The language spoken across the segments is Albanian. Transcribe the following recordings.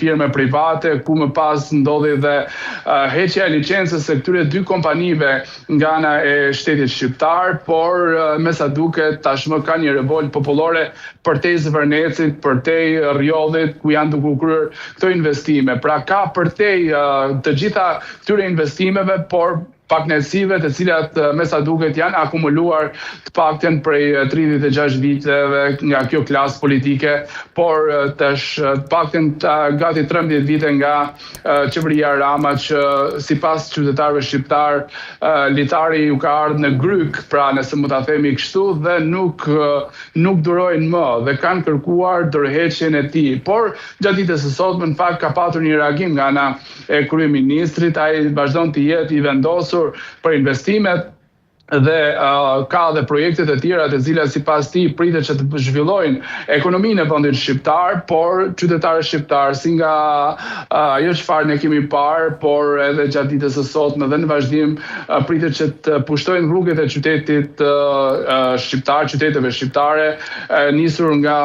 firme private, ku më pas ndodhi dhe heqja e licencës së këtyre dy kompanive nga ana e shtetit shqiptar, por me sa duket tashmë ka një revolt popullore përtej Zvërnecit, përtej Rjollit, ku janë duke u kryer këto investime. Pra ka përtej të gjitha këtyre investimeve, por partnersive të cilat me sa duket janë akumuluar të paktën prej 36 viteve nga kjo klasë politike, por tash të paktën gati 13 vite nga qeveria Rama që sipas qytetarëve shqiptar litari ju ka ardhur në gryk, pra nëse mund ta themi kështu, dhe nuk durojnë më dhe kanë kërkuar dorëheqjen e tij. Por gjatë ditës së sotme në fakt ka patur një reagim nga ana e kryeministrit, ai vazhdon të jetë i vendosur për investimet dhe ka dhe projekte të tjera të cilat sipas tij pritet që të zhvillojnë ekonominë e vendit shqiptar, por qytetarët shqiptar si nga ajo çfarë ne kemi parë, por edhe gjatë ditës së sotme dhe në vazhdim pritet që të pushtojnë rrugët e qytetit shqiptar, qyteteve shqiptare, nisur nga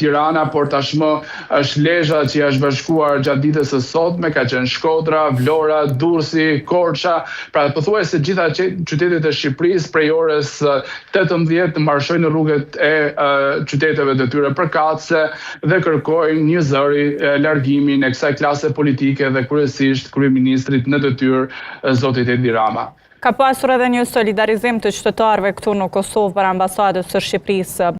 Tirana, por tashmë është Lezhë që është bashkuar gjatë ditës së sotme, ka qenë Shkodra, Vlora, Durrësi, Korça, pra pothuajse gjitha qytetet e Shqipërisë prej orës 18 marshojnë në rrugët e qyteteve të tyre përkatëse dhe kërkojnë një zëri largimin e kësaj klase politike dhe kryesisht kryeministrit në detyrë zotit Edi Rama. Ka pasur edhe një solidarizim të qytetarëve këtu në Kosovë për ambasadës së Shqipërisë